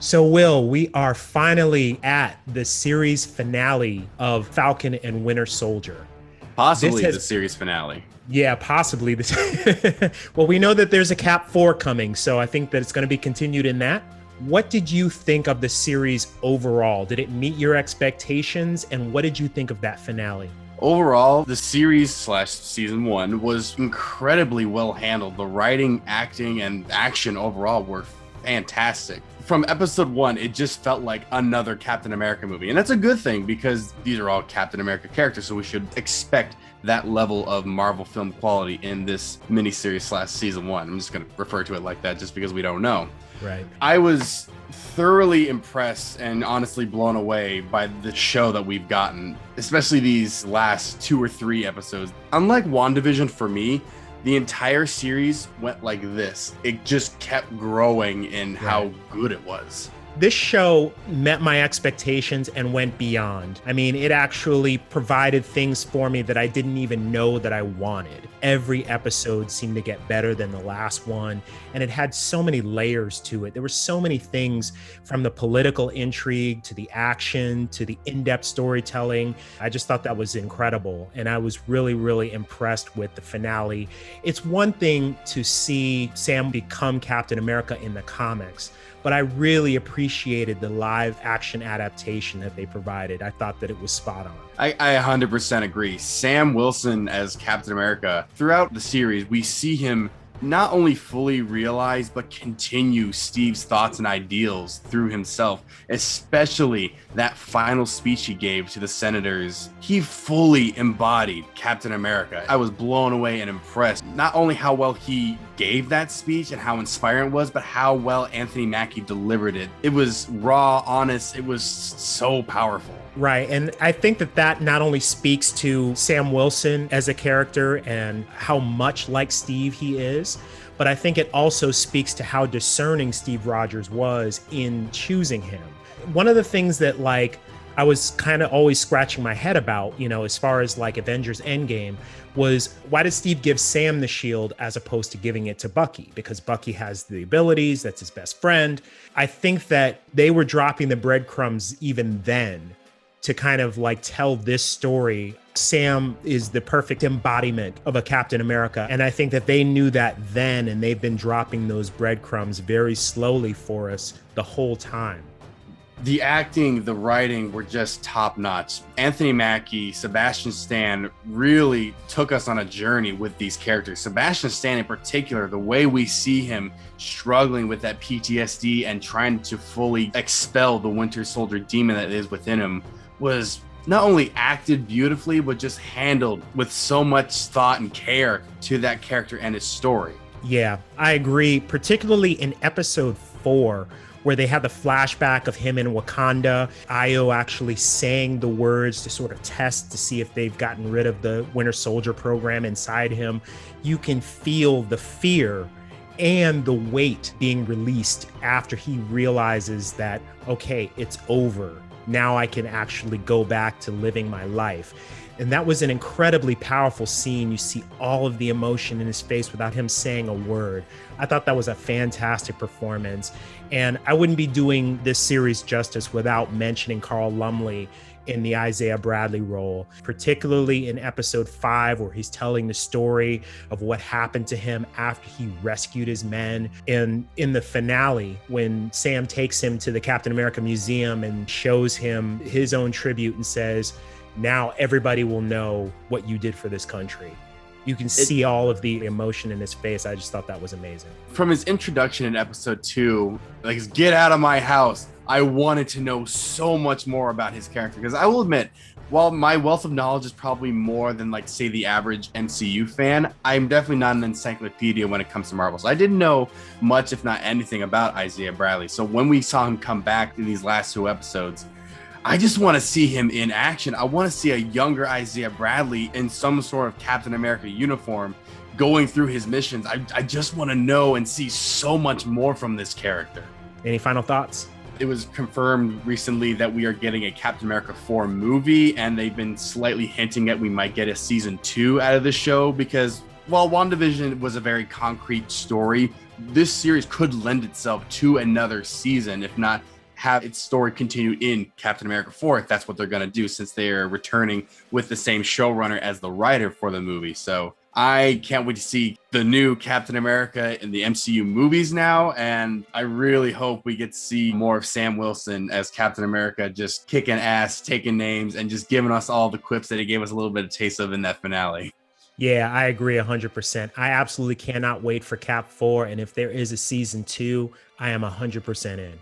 So, Will, we are finally at the series finale of Falcon and Winter Soldier. This Possibly the has, series finale. yeah, possibly this. Well, we know that there's a Cap 4 coming, so I think that it's going to be continued in that. What did you think of the series overall? Did it meet your expectations? And what did you think of that finale? Overall, the series/season one was incredibly well handled. The writing, acting, and action overall were fantastic. From episode one, it just felt like another Captain America movie. And that's a good thing because these are all Captain America characters, so we should expect that level of Marvel film quality in this miniseries/season one. I'm just going to refer to it like that just because we don't know. Right. I was thoroughly impressed and honestly blown away by the show that we've gotten, especially these last 2 or 3 episodes. Unlike WandaVision for me, the entire series went like this. It just kept growing in how good it was. This show met my expectations and went beyond. I mean, it actually provided things for me that I didn't even know that I wanted. Every episode seemed to get better than the last one, and it had so many layers to it. There were so many things, from the political intrigue to the action to the in-depth storytelling. I just thought that was incredible, and I was really, really impressed with the finale. It's one thing to see Sam become Captain America in the comics, but I really appreciated the live action adaptation that they provided. I thought that it was spot on. I 100% agree. Sam Wilson as Captain America, throughout the series, we see him not only fully realize, but continue Steve's thoughts and ideals through himself, especially that final speech he gave to the senators. He fully embodied Captain America. I was blown away and impressed, not only how well he gave that speech and how inspiring it was, but how well Anthony Mackie delivered it. It was raw, honest. It was so powerful. Right. And I think that that not only speaks to Sam Wilson as a character and how much like Steve he is, but I think it also speaks to how discerning Steve Rogers was in choosing him. One of the things that I was kind of always scratching my head about, as far as Avengers Endgame, was why did Steve give Sam the shield as opposed to giving it to Bucky? Because Bucky has the abilities, that's his best friend. I think that they were dropping the breadcrumbs even then to kind of tell this story. Sam is the perfect embodiment of a Captain America. And I think that they knew that then, and they've been dropping those breadcrumbs very slowly for us the whole time. The acting, the writing were just top notch. Anthony Mackie, Sebastian Stan really took us on a journey with these characters. Sebastian Stan in particular, the way we see him struggling with that PTSD and trying to fully expel the Winter Soldier demon that is within him was not only acted beautifully, but just handled with so much thought and care to that character and his story. Yeah, I agree, particularly in episode 4, where they had the flashback of him in Wakanda, Io actually saying the words to sort of test to see if they've gotten rid of the Winter Soldier program inside him. You can feel the fear and the weight being released after he realizes that, okay, it's over. Now I can actually go back to living my life. And that was an incredibly powerful scene. You see all of the emotion in his face without him saying a word. I thought that was a fantastic performance. And I wouldn't be doing this series justice without mentioning Carl Lumley in the Isaiah Bradley role, particularly in episode 5, where he's telling the story of what happened to him after he rescued his men. And in the finale, when Sam takes him to the Captain America Museum and shows him his own tribute and says, now everybody will know what you did for this country. You can see all of the emotion in his face. I just thought that was amazing. From his introduction in episode 2, get out of my house, I wanted to know so much more about his character, because I will admit, while my wealth of knowledge is probably more than say the average MCU fan, I'm definitely not an encyclopedia when it comes to Marvel. So I didn't know much, if not anything, about Isaiah Bradley. So when we saw him come back in these last 2 episodes, I just want to see him in action. I want to see a younger Isaiah Bradley in some sort of Captain America uniform going through his missions. I just want to know and see so much more from this character. Any final thoughts? It was confirmed recently that we are getting a Captain America 4 movie, and they've been slightly hinting at we might get a season 2 out of the show, because while WandaVision was a very concrete story, this series could lend itself to another season, if not have its story continue in Captain America 4, if that's what they're going to do, since they are returning with the same showrunner as the writer for the movie. So I can't wait to see the new Captain America in the MCU movies now, and I really hope we get to see more of Sam Wilson as Captain America, just kicking ass, taking names, and just giving us all the quips that he gave us a little bit of taste of in that finale. Yeah, I agree 100%. I absolutely cannot wait for Cap 4. And if there is a season 2, I am 100% in.